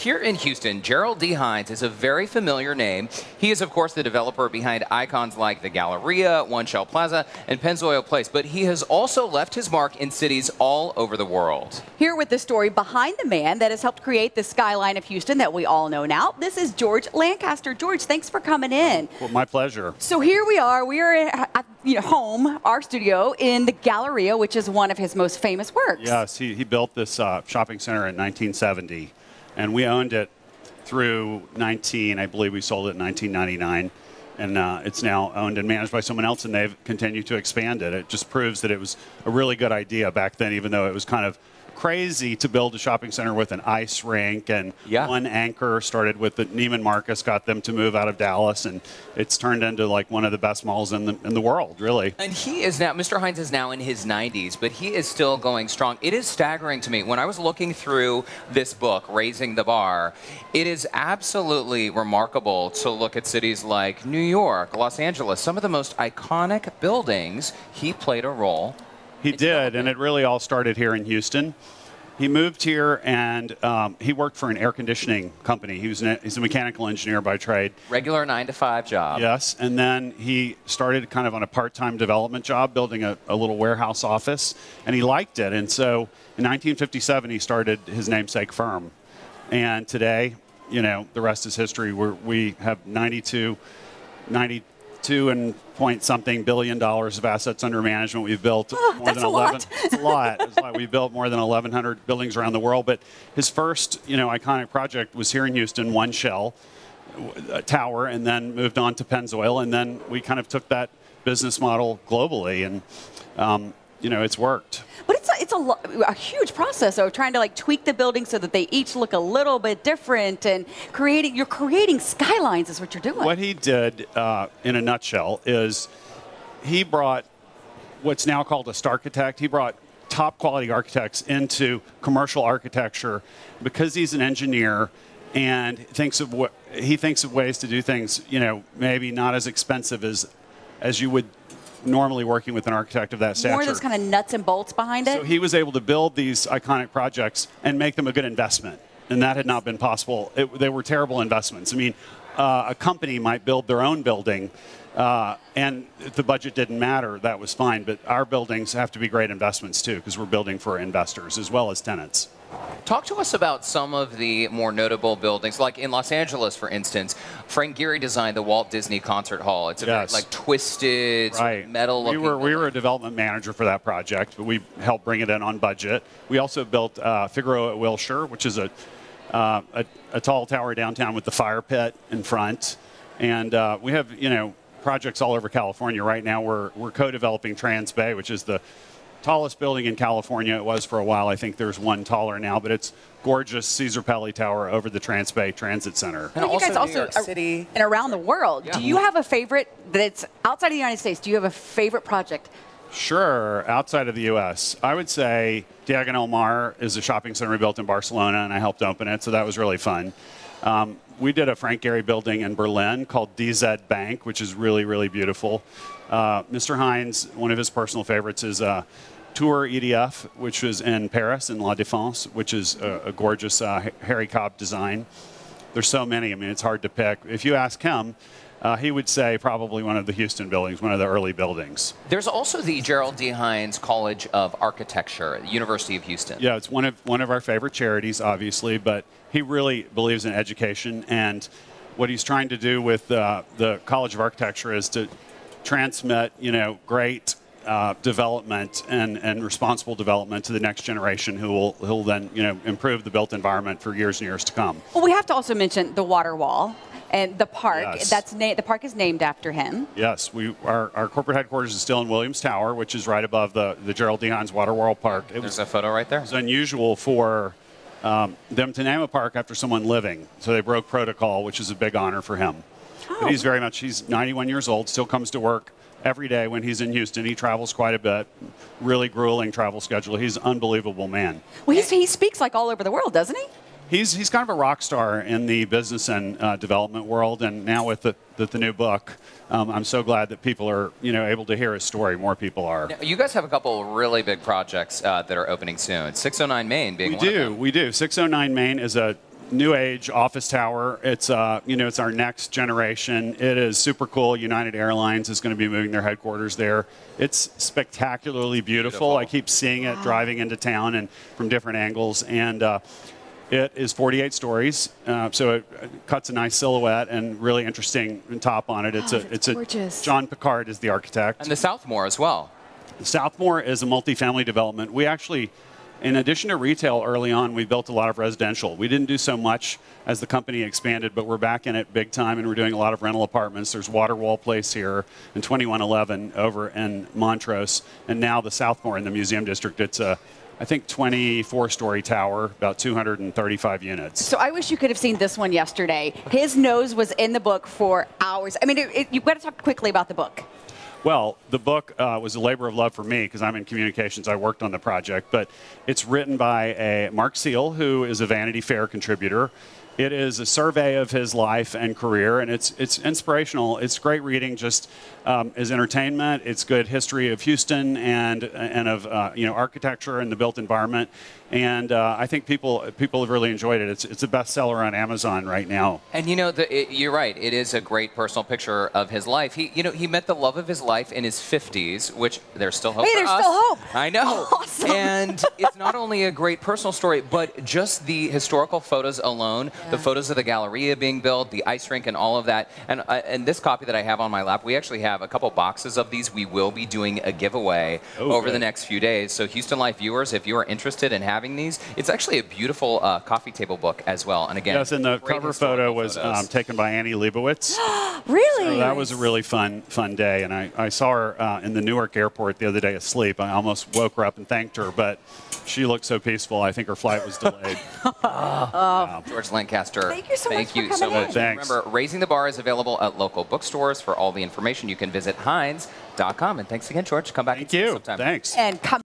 Here in Houston, Gerald D. Hines is a very familiar name. He is, of course, the developer behind icons like the Galleria, One Shell Plaza, and Pennzoil Place, but he has also left his mark in cities all over the world. Here with the story behind the man that has helped create the skyline of Houston that we all know now, this is George Lancaster. George, thanks for coming in. Well, my pleasure. So here we are. We are at home, our studio, in the Galleria, which is one of his most famous works. Yes, he built this shopping center in 1970. And we owned it through I believe we sold it in 1999. And it's now owned and managed by someone else, and they've continued to expand it. It just proves that it was a really good idea back then, even though it was kind of crazy to build a shopping center with an ice rink and one anchor. Started with the Neiman Marcus, got them to move out of Dallas, and it's turned into like one of the best malls in the world, really. And he is now, Mr. Hines is now in his 90s, but he is still going strong. It is staggering to me. When I was looking through this book, Raising the Bar, it is absolutely remarkable to look at cities like New York, Los Angeles, some of the most iconic buildings. He played a role. He did, and it really all started here in Houston. He moved here, and he worked for an air conditioning company. He's a mechanical engineer by trade. Regular 9-to-5 job. Yes, and then he started kind of on a part-time development job, building a little warehouse office, and he liked it. And so in 1957, he started his namesake firm. And today, you know, the rest is history. We have 92 and point something billion dollars of assets under management. We've built more than 11. It's a lot. It's like we've built more than 1,100 buildings around the world. But his first, iconic project was here in Houston, One Shell Tower, and then moved on to Pennzoil, and then we kind of took that business model globally, and it's worked. But it's a huge process of trying to like tweak the buildings so that they each look a little bit different, and you're creating skylines is what you're doing. What he did, in a nutshell, is he brought what's now called a starchitect. He brought top quality architects into commercial architecture because he's an engineer and thinks of ways to do things, maybe not as expensive as you would normally working with an architect of that stature. More of those kind of nuts and bolts behind it? So he was able to build these iconic projects and make them a good investment. And that had not been possible. They were terrible investments. I mean, a company might build their own building, and if the budget didn't matter, that was fine. But our buildings have to be great investments, too, because we're building for investors as well as tenants. Talk to us about some of the more notable buildings, like in Los Angeles, for instance. Frank Gehry designed the Walt Disney Concert Hall. It's a very, twisted, metal-looking. We were a development manager for that project, but we helped bring it in on budget. We also built Figaro at Wilshire, which is a tall tower downtown with the fire pit in front, and we have projects all over California. Right now, we're co-developing Trans Bay, which is the tallest building in California. It was for a while. I think there's one taller now, but it's gorgeous Caesar Pelli Tower over the Trans Bay Transit Center. And you guys also, New York City and around the world. Yeah. Do you have a favorite that's outside of the United States? Do you have a favorite project? Sure, outside of the U.S. I would say Diagonal Mar is a shopping center we built in Barcelona, and I helped open it, so that was really fun. We did a Frank Gehry building in Berlin called DZ Bank, which is really, really beautiful. Mr. Hines, one of his personal favorites is Tour EDF, which was in Paris, in La Défense, which is a gorgeous Harry Cobb design. There's so many. I mean, it's hard to pick. If you ask him, he would say probably one of the Houston buildings, one of the early buildings. There's also the Gerald D. Hines College of Architecture at the University of Houston. Yeah, it's one of our favorite charities, obviously, but he really believes in education, and what he's trying to do with the College of Architecture is to transmit, great development and responsible development to the next generation who will then, improve the built environment for years and years to come. Well, we have to also mention the water wall and the park. Yes. The park is named after him. Yes, our corporate headquarters is still in Williams Tower, which is right above the Gerald D. Hines Waterworld Park. There's a photo right there. It was unusual for them to name a park after someone living, so they broke protocol, which is a big honor for him. Oh. But he's 91 years old, still comes to work every day when he's in Houston. He travels quite a bit, really grueling travel schedule. He's an unbelievable man. Well, he speaks like all over the world, doesn't he? He's kind of a rock star in the business and development world, and now with the new book, I'm so glad that people are able to hear his story. More people are. Now, you guys have a couple really big projects that are opening soon. 609 Main being one of them. We do. 609 Main is a new age office tower. It's it's our next generation. It is super cool. United Airlines is going to be moving their headquarters there. It's spectacularly beautiful. I keep seeing it driving into town and from different angles. And it is 48 stories, so it cuts a nice silhouette and really interesting top on it. It's gorgeous. John Picard is the architect. And the Southmore as well. Southmore is a multifamily development. We actually, in addition to retail early on, we built a lot of residential. We didn't do so much as the company expanded, but we're back in it big time, and we're doing a lot of rental apartments. There's Waterworld Place here in 2111 over in Montrose, and now the Southmore in the Museum District. It's a, I think, 24-story tower, about 235 units. So I wish you could have seen this one yesterday. His nose was in the book for hours. I mean, you've got to talk quickly about the book. Well, the book was a labor of love for me because I'm in communications. I worked on the project, but it's written by Mark Seal, who is a Vanity Fair contributor. It is a survey of his life and career, and it's inspirational. It's great reading, just as entertainment. It's good history of Houston and of architecture and the built environment. And I think people have really enjoyed it. It's a bestseller on Amazon right now. And you're right. It is a great personal picture of his life. He met the love of his life in his 50s, which there's still hope. Hey, there's still hope. I know. Awesome. And it's not only a great personal story, but just the historical photos alone, the photos of the Galleria being built, the ice rink, and all of that. And this copy that I have on my lap, we actually have a couple boxes of these. We will be doing a giveaway over the next few days. So Houston Life viewers, if you are interested in having these, it's actually a beautiful coffee table book as well. And again, yes, and the cover photo was taken by Annie Leibovitz. Really? So that was a really fun day. And I saw her in the Newark airport the other day asleep. I almost woke her up and thanked her, but she looked so peaceful. I think her flight was delayed. George Lancaster, thank you so much for so coming in. much. Thanks. Remember, Raising the Bar is available at local bookstores. For all the information, you can visit Hines.com. And thanks again, George. Come back Thank and see us you. sometime. Thanks. And come